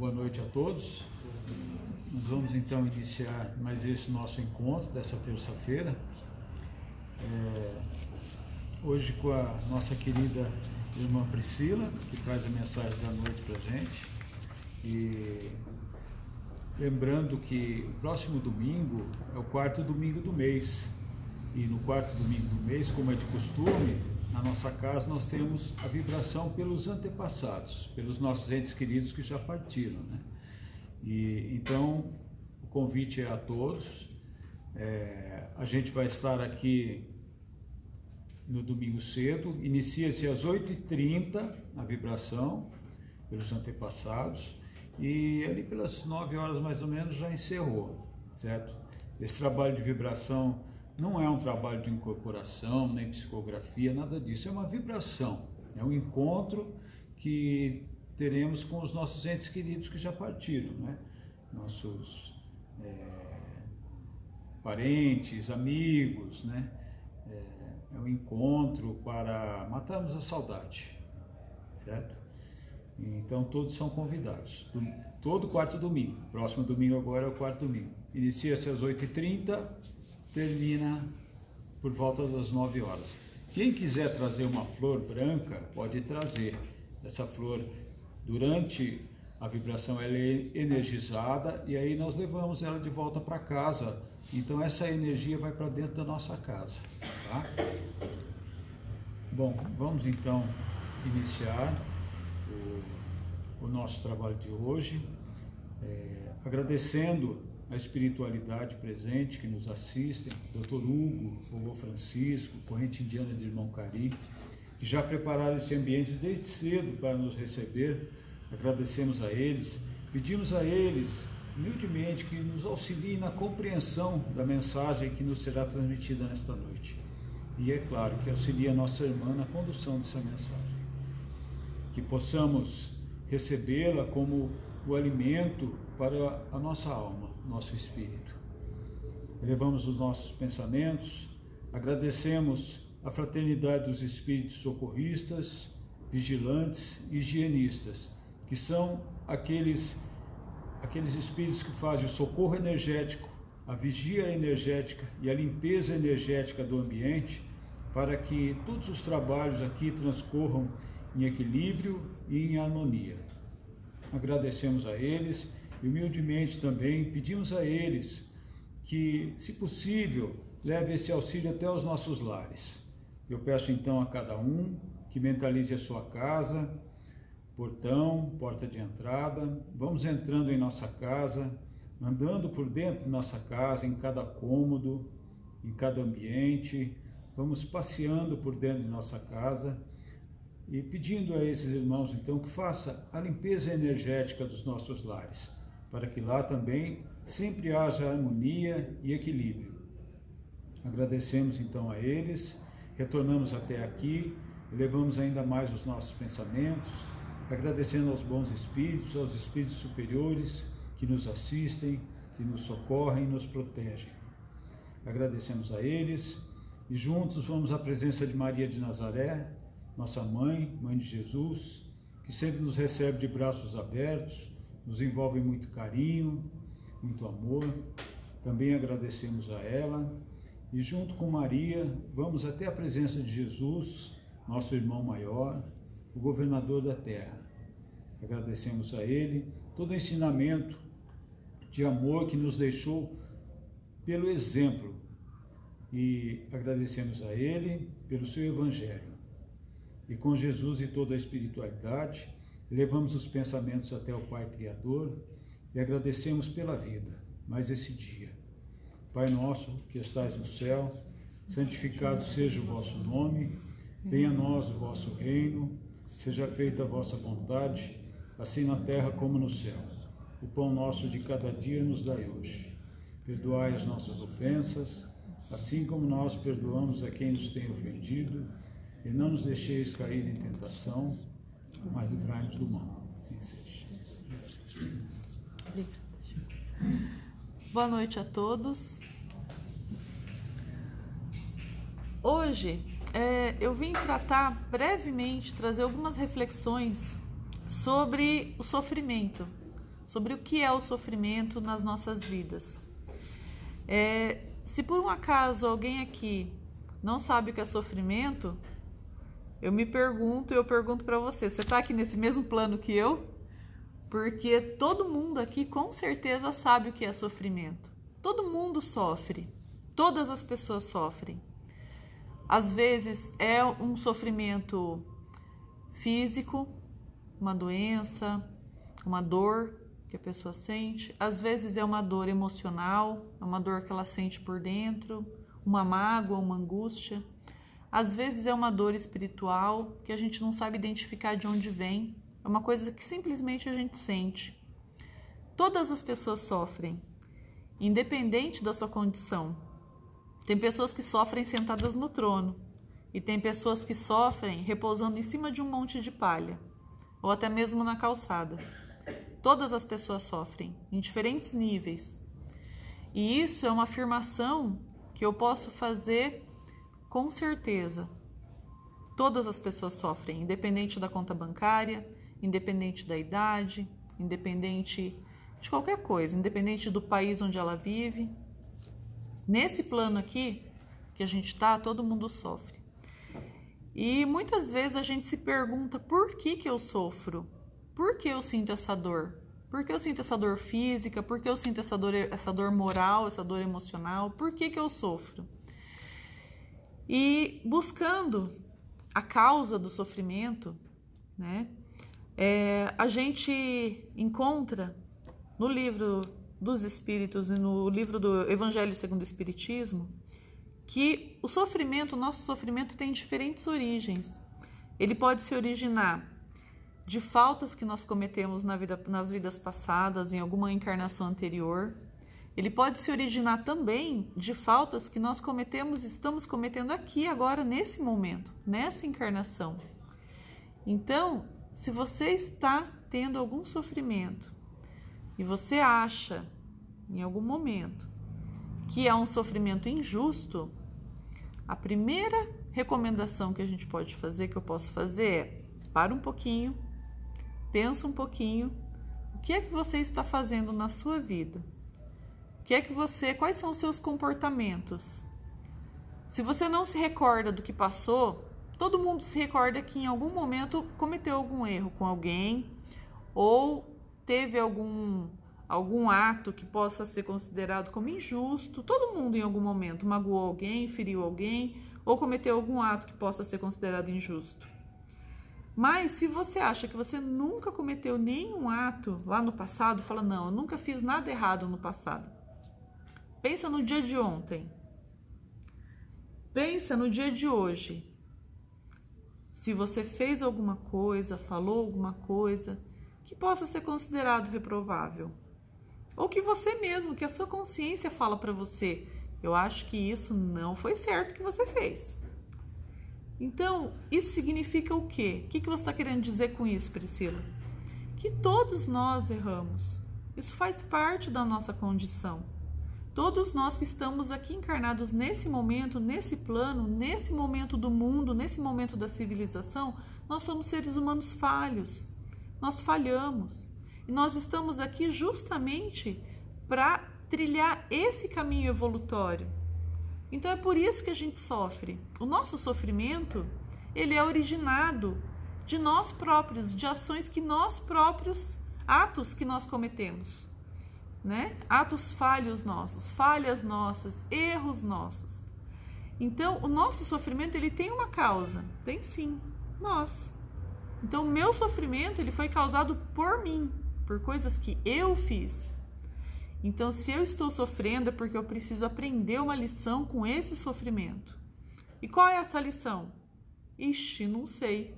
boa noite a todos. Nós vamos então iniciar mais esse nosso encontro dessa terça-feira. Hoje com a nossa querida irmã Priscila, que traz a mensagem da noite para a gente. E lembrando que o próximo domingo é o quarto domingo do mês. E no quarto domingo do mês, como é de costume, na nossa casa nós temos a vibração pelos antepassados, pelos nossos entes queridos que já partiram, né? E então o convite é a todos. A gente vai estar aqui no domingo cedo, inicia-se às 8h30 a vibração pelos antepassados e ali pelas 9 horas mais ou menos já encerrou, certo? Esse trabalho de vibração não é um trabalho de incorporação, nem psicografia, nada disso, é uma vibração, é um encontro que teremos com os nossos entes queridos que já partiram, né? Nossos parentes, amigos, né? É um encontro para matarmos a saudade, certo? Então todos são convidados, todo quarto domingo. Próximo domingo agora é o quarto domingo. Inicia-se às 8h30, termina por volta das 9 horas. Quem quiser trazer uma flor branca, pode trazer. Essa flor, durante a vibração, ela é energizada e aí nós levamos ela de volta para casa. Então essa energia vai para dentro da nossa casa, tá? Bom, vamos então iniciar o nosso trabalho de hoje, agradecendo a espiritualidade presente que nos assistem, Dr. Hugo, Vovô Francisco, Corrente Indiana de Irmão Cari, que já prepararam esse ambiente desde cedo para nos receber. Agradecemos a eles, pedimos a eles humildemente que nos auxiliem na compreensão da mensagem que nos será transmitida nesta noite. E é claro que auxilie a nossa irmã na condução dessa mensagem. Que possamos recebê-la como o alimento para a nossa alma, nosso espírito. Elevamos os nossos pensamentos, agradecemos a fraternidade dos espíritos socorristas, vigilantes e higienistas, que são aqueles espíritos que fazem o socorro energético, a vigia energética e a limpeza energética do ambiente, para que todos os trabalhos aqui transcorram em equilíbrio e em harmonia. Agradecemos a eles e humildemente também pedimos a eles que, se possível, leve esse auxílio até os nossos lares. Eu peço então a cada um que mentalize a sua casa, portão, porta de entrada. Vamos entrando em nossa casa, andando por dentro de nossa casa, em cada cômodo, em cada ambiente. Vamos passeando por dentro de nossa casa e pedindo a esses irmãos, então, que faça a limpeza energética dos nossos lares, para que lá também sempre haja harmonia e equilíbrio. Agradecemos, então, a eles, retornamos até aqui, elevamos ainda mais os nossos pensamentos, agradecendo aos bons espíritos, aos espíritos superiores que nos assistem, que nos socorrem e nos protegem. Agradecemos a eles e juntos vamos à presença de Maria de Nazaré, nossa mãe, mãe de Jesus, que sempre nos recebe de braços abertos, nos envolve muito carinho, muito amor. Também agradecemos a ela e junto com Maria vamos até a presença de Jesus, nosso irmão maior, o governador da terra. Agradecemos a ele todo o ensinamento de amor que nos deixou pelo exemplo e agradecemos a ele pelo seu evangelho. E com Jesus e toda a espiritualidade, levamos os pensamentos até o Pai Criador e agradecemos pela vida, mais esse dia. Pai nosso que estais no céu, santificado seja o vosso nome, venha a nós o vosso reino, seja feita a vossa vontade, assim na terra como no céu. O pão nosso de cada dia nos dai hoje. Perdoai as nossas ofensas, assim como nós perdoamos a quem nos tem ofendido, e não nos deixeis cair em tentação, mas livrai-nos do mal. Assim seja. Boa noite a todos. Hoje eu vim tratar brevemente, trazer algumas reflexões sobre o sofrimento, sobre o que é o sofrimento nas nossas vidas. Se por um acaso alguém aqui não sabe o que é sofrimento, eu pergunto para você está aqui nesse mesmo plano que eu? Porque todo mundo aqui com certeza sabe o que é sofrimento. Todo mundo sofre, todas as pessoas sofrem. Às vezes é um sofrimento físico, uma doença, uma dor que a pessoa sente. Às vezes é uma dor emocional, é uma dor que ela sente por dentro, uma mágoa, uma angústia. Às vezes é uma dor espiritual que a gente não sabe identificar de onde vem. É uma coisa que simplesmente a gente sente. Todas as pessoas sofrem, independente da sua condição. Tem pessoas que sofrem sentadas no trono e tem pessoas que sofrem repousando em cima de um monte de palha ou até mesmo na calçada. Todas as pessoas sofrem em diferentes níveis. E isso é uma afirmação que eu posso fazer com certeza. Todas as pessoas sofrem, independente da conta bancária, independente da idade, independente de qualquer coisa, independente do país onde ela vive. Nesse plano aqui que a gente está, todo mundo sofre. E muitas vezes a gente se pergunta por que eu sofro? Por que eu sinto essa dor? Por que eu sinto essa dor física? Por que eu sinto essa dor moral, essa dor emocional? Por que eu sofro? E buscando a causa do sofrimento, né? A gente encontra no livro dos Espíritos e no livro do Evangelho segundo o Espiritismo que o sofrimento, o nosso sofrimento tem diferentes origens. Ele pode se originar de faltas que nós cometemos nas vidas passadas, em alguma encarnação anterior. Ele pode se originar também de faltas que nós estamos cometendo aqui, agora, nesse momento, nessa encarnação. Então, se você está tendo algum sofrimento e você acha, em algum momento, que é um sofrimento injusto, a primeira recomendação que a gente pode fazer, que eu posso fazer é: para um pouquinho, pensa um pouquinho, o que é que você está fazendo na sua vida? Quais são os seus comportamentos? Se você não se recorda do que passou, todo mundo se recorda que em algum momento cometeu algum erro com alguém ou teve algum ato que possa ser considerado como injusto. Todo mundo em algum momento magoou alguém, feriu alguém ou cometeu algum ato que possa ser considerado injusto. Mas se você acha que você nunca cometeu nenhum ato lá no passado, fala: não, eu nunca fiz nada errado no passado. Pensa no dia de ontem. Pensa no dia de hoje. Se você fez alguma coisa, falou alguma coisa que possa ser considerado reprovável. Ou que você mesmo, que a sua consciência fala para você: eu acho que isso não foi certo que você fez. Então, isso significa o quê? O que você está querendo dizer com isso, Priscila? Que todos nós erramos. Isso faz parte da nossa condição. Todos nós que estamos aqui encarnados nesse momento, nesse plano, nesse momento do mundo, nesse momento da civilização, nós somos seres humanos falhos. Nós falhamos. E nós estamos aqui justamente para trilhar esse caminho evolutório. Então é por isso que a gente sofre. O nosso sofrimento, ele é originado de nós próprios, de ações que nós próprios, atos que nós cometemos, né? Atos falhas nossas, erros nossos. Então o nosso sofrimento, ele tem uma causa, tem sim, nós. Então o meu sofrimento, ele foi causado por mim, por coisas que eu fiz. Então, se eu estou sofrendo é porque eu preciso aprender uma lição com esse sofrimento. E qual é essa lição? Ixi, não sei.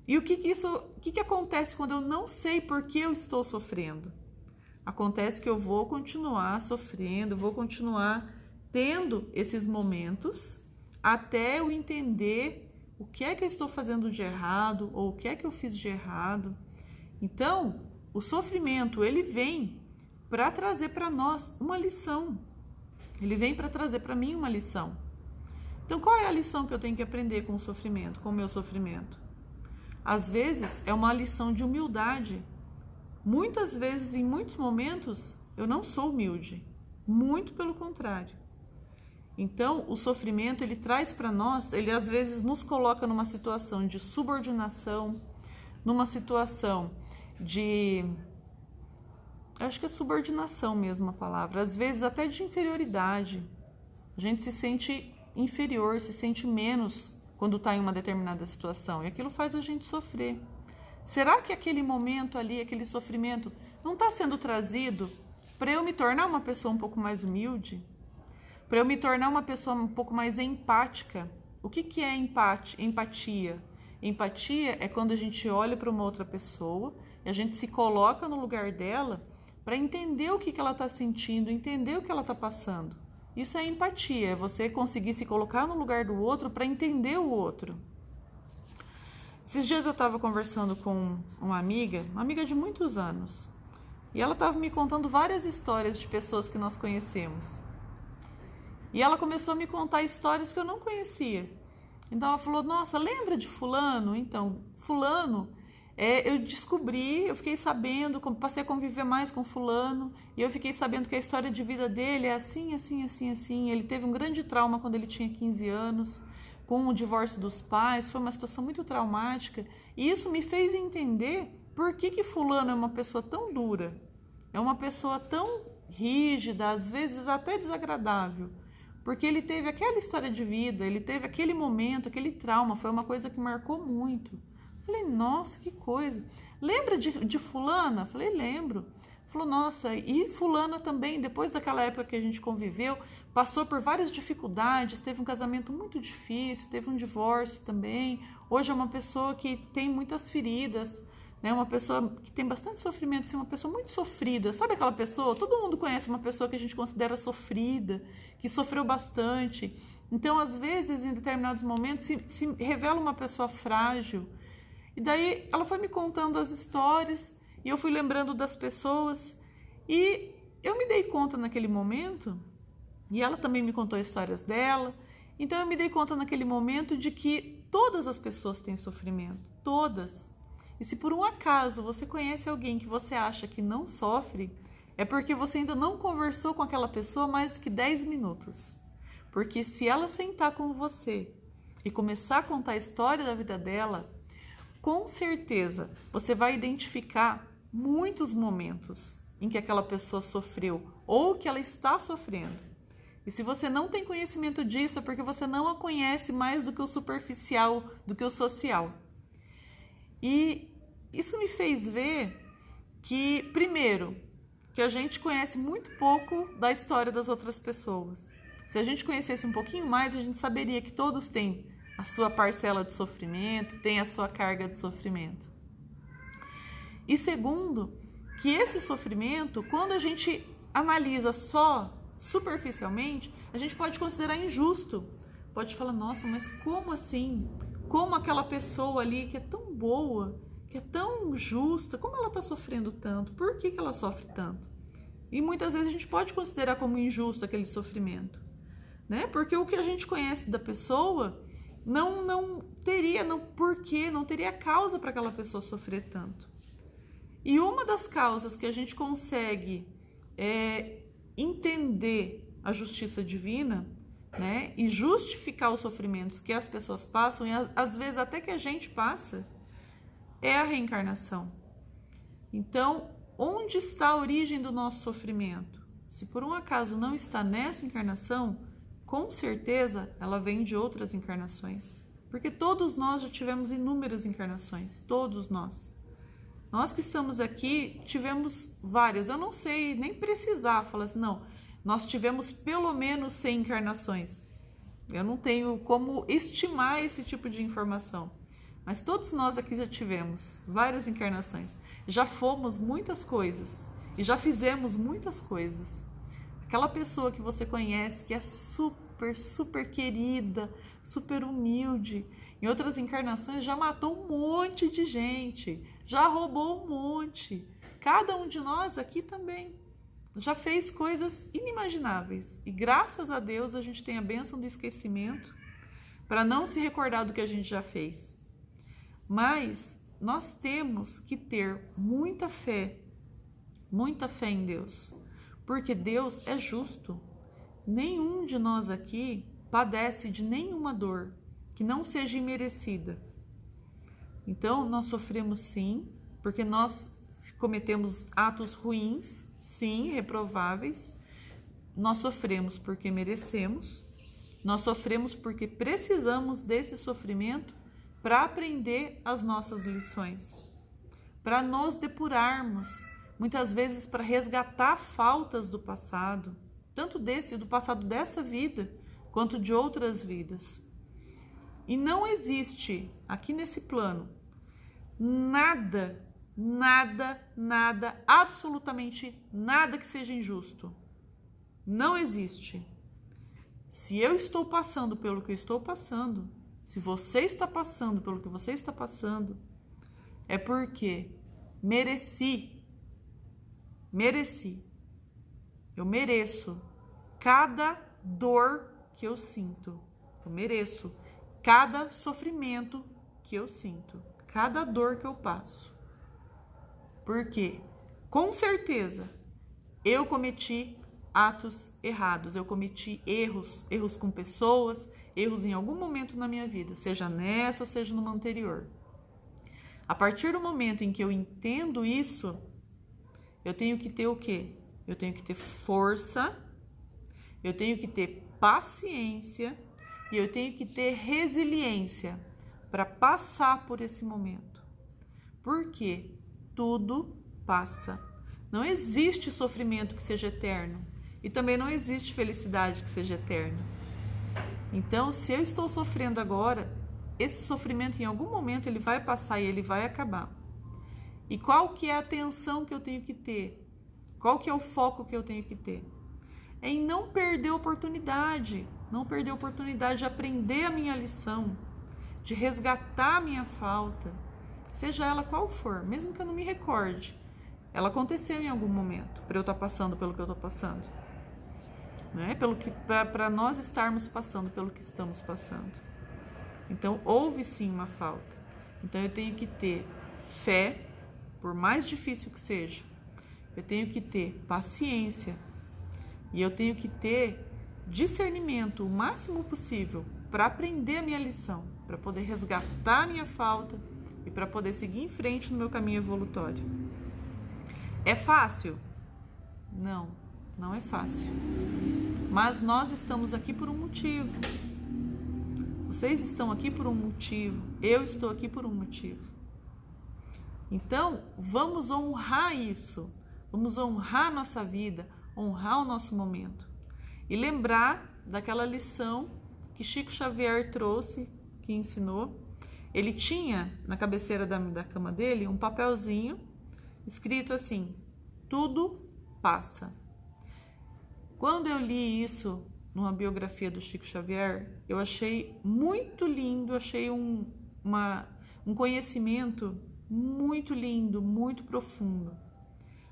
E o que acontece quando eu não sei por que eu estou sofrendo? Acontece que eu vou continuar sofrendo, vou continuar tendo esses momentos até eu entender o que é que eu estou fazendo de errado ou o que é que eu fiz de errado. Então, o sofrimento, ele vem para trazer para nós uma lição. Ele vem para trazer para mim uma lição. Então, qual é a lição que eu tenho que aprender com o sofrimento, com o meu sofrimento? Às vezes, é uma lição de humildade. Muitas vezes, em muitos momentos, eu não sou humilde, muito pelo contrário. Então, o sofrimento, ele traz para nós, ele às vezes nos coloca numa situação de subordinação, numa situação de, acho que é subordinação mesmo a palavra, às vezes até de inferioridade. A gente se sente inferior, se sente menos quando está em uma determinada situação, e aquilo faz a gente sofrer. Será que aquele momento ali, aquele sofrimento, não está sendo trazido para eu me tornar uma pessoa um pouco mais humilde? Para eu me tornar uma pessoa um pouco mais empática? O que é empatia? Empatia é quando a gente olha para uma outra pessoa e a gente se coloca no lugar dela para entender o que ela está sentindo, entender o que ela está passando. Isso é empatia, é você conseguir se colocar no lugar do outro para entender o outro. Esses dias eu estava conversando com uma amiga de muitos anos, e ela estava me contando várias histórias de pessoas que nós conhecemos. E ela começou a me contar histórias que eu não conhecia. Então ela falou, nossa, lembra de fulano? Então, fulano, eu descobri, eu fiquei sabendo, passei a conviver mais com fulano, e eu fiquei sabendo que a história de vida dele é assim, assim, assim, assim. Ele teve um grande trauma quando ele tinha 15 anos, com o divórcio dos pais, foi uma situação muito traumática, e isso me fez entender por que fulano é uma pessoa tão dura, é uma pessoa tão rígida, às vezes até desagradável, porque ele teve aquela história de vida, ele teve aquele momento, aquele trauma, foi uma coisa que marcou muito. Falei, nossa, que coisa. Lembra de fulana? Falei, lembro. Falou, nossa, e fulana também, depois daquela época que a gente conviveu, passou por várias dificuldades, teve um casamento muito difícil, teve um divórcio também. Hoje é uma pessoa que tem muitas feridas, né? Uma pessoa que tem bastante sofrimento, assim, uma pessoa muito sofrida. Sabe aquela pessoa? Todo mundo conhece uma pessoa que a gente considera sofrida, que sofreu bastante. Então, às vezes, em determinados momentos, se revela uma pessoa frágil. E daí ela foi me contando as histórias e eu fui lembrando das pessoas e eu me dei conta naquele momento, e ela também me contou histórias dela, então eu me dei conta naquele momento de que todas as pessoas têm sofrimento, todas. E se por um acaso você conhece alguém que você acha que não sofre, é porque você ainda não conversou com aquela pessoa mais do que 10 minutos. Porque se ela sentar com você e começar a contar a história da vida dela, com certeza você vai identificar muitos momentos em que aquela pessoa sofreu ou que ela está sofrendo. E se você não tem conhecimento disso, é porque você não a conhece mais do que o superficial, do que o social. E isso me fez ver que, primeiro, que a gente conhece muito pouco da história das outras pessoas. Se a gente conhecesse um pouquinho mais, a gente saberia que todos têm a sua parcela de sofrimento, têm a sua carga de sofrimento. E segundo, que esse sofrimento, quando a gente analisa só superficialmente, a gente pode considerar injusto. Pode falar, nossa, mas como assim? Como aquela pessoa ali que é tão boa, que é tão justa, como ela está sofrendo tanto? Por que ela sofre tanto? E muitas vezes a gente pode considerar como injusto aquele sofrimento, né? Porque o que a gente conhece da pessoa não teria porquê, não teria causa para aquela pessoa sofrer tanto. E uma das causas que a gente consegue entender a justiça divina, né, e justificar os sofrimentos que as pessoas passam, e às vezes até que a gente passa, é a reencarnação. Então, onde está a origem do nosso sofrimento? Se por um acaso não está nessa encarnação, com certeza ela vem de outras encarnações. Porque todos nós já tivemos inúmeras encarnações, todos nós. Nós que estamos aqui tivemos várias, eu não sei nem precisar falar assim, não, nós tivemos pelo menos 100 encarnações. Eu não tenho como estimar esse tipo de informação, mas todos nós aqui já tivemos várias encarnações, já fomos muitas coisas e já fizemos muitas coisas. Aquela pessoa que você conhece que é super, super querida, super humilde, em outras encarnações já matou um monte de gente, já roubou um monte. Cada um de nós aqui também já fez coisas inimagináveis. E graças a Deus a gente tem a bênção do esquecimento para não se recordar do que a gente já fez. Mas nós temos que ter muita fé muita fé em Deus, porque Deus é justo. Nenhum de nós aqui padece de nenhuma dor que não seja imerecida. Então, nós sofremos sim, porque nós cometemos atos ruins, sim, reprováveis. Nós sofremos porque merecemos. Nós sofremos porque precisamos desse sofrimento para aprender as nossas lições, para nos depurarmos, muitas vezes para resgatar faltas do passado, tanto do passado dessa vida, quanto de outras vidas. E não existe aqui nesse plano nada, absolutamente nada que seja injusto. Não existe. Se eu estou passando pelo que eu estou passando, se você está passando pelo que você está passando, é porque mereci. Eu mereço cada dor que eu sinto. Eu mereço cada sofrimento que eu sinto, cada dor que eu passo. Porque, com certeza, eu cometi atos errados, eu cometi erros com pessoas, erros em algum momento na minha vida, seja nessa ou seja numa anterior. A partir do momento em que eu entendo isso, eu tenho que ter o quê? Eu tenho que ter força, eu tenho que ter paciência e eu tenho que ter resiliência para passar por esse momento. Porque tudo passa. Não existe sofrimento que seja eterno. E também não existe felicidade que seja eterna. Então, se eu estou sofrendo agora, esse sofrimento em algum momento ele vai passar e ele vai acabar. E qual que é a atenção que eu tenho que ter? Qual que é o foco que eu tenho que ter? É em não perder a oportunidade. Não perder a oportunidade de aprender a minha lição, de resgatar a minha falta, seja ela qual for, mesmo que eu não me recorde. Ela aconteceu em algum momento, para eu estar passando pelo que eu estou passando. Para nós estarmos passando pelo que estamos passando. Então, houve sim uma falta. Então, eu tenho que ter fé, por mais difícil que seja. Eu tenho que ter paciência. E eu tenho que ter discernimento o máximo possível para aprender a minha lição, para poder resgatar a minha falta e para poder seguir em frente no meu caminho evolutório. É fácil? Não, não é fácil. Mas nós estamos aqui por um motivo. Vocês estão aqui por um motivo. Eu estou aqui por um motivo. Então, vamos honrar isso. Vamos honrar a nossa vida, honrar o nosso momento. E lembrar daquela lição que Chico Xavier trouxe, que ensinou. Ele tinha na cabeceira da cama dele um papelzinho escrito assim: tudo passa. Quando eu li isso numa biografia do Chico Xavier, eu achei muito lindo, achei um conhecimento muito lindo, muito profundo.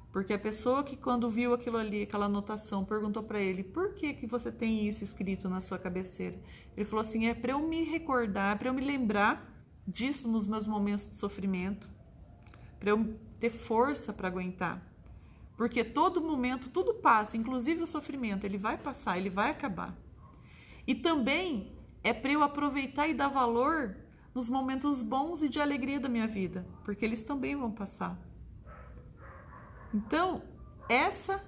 Porque a pessoa que quando viu aquilo ali, aquela anotação, perguntou para ele: por que você tem isso escrito na sua cabeceira? Ele falou assim: é para eu me recordar, para eu me lembrar disso nos meus momentos de sofrimento, para eu ter força para aguentar. Porque todo momento, tudo passa, inclusive o sofrimento, ele vai passar, ele vai acabar. E também é para eu aproveitar e dar valor nos momentos bons e de alegria da minha vida, porque eles também vão passar. Então, essa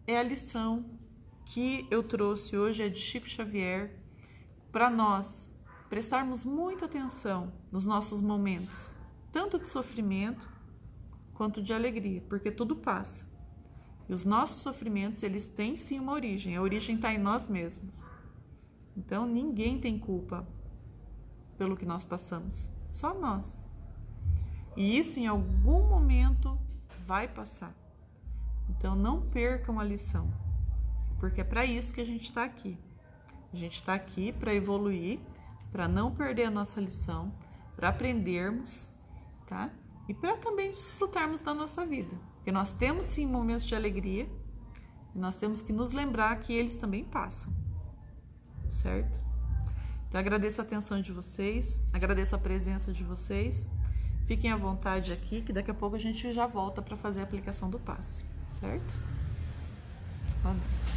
é a lição que eu trouxe hoje, é de Chico Xavier, para nós prestarmos muita atenção nos nossos momentos, tanto de sofrimento quanto de alegria, porque tudo passa. E os nossos sofrimentos, eles têm sim uma origem. A origem está em nós mesmos. Então, ninguém tem culpa pelo que nós passamos. Só nós. E isso, em algum momento, vai passar. Então, não percam a lição. Porque é para isso que a gente está aqui. A gente está aqui para evoluir, para não perder a nossa lição, para aprendermos, tá? E para também desfrutarmos da nossa vida. Porque nós temos sim momentos de alegria e nós temos que nos lembrar que eles também passam, certo? Então agradeço a atenção de vocês, agradeço a presença de vocês. Fiquem à vontade aqui, que daqui a pouco a gente já volta para fazer a aplicação do passe, certo? Boa noite.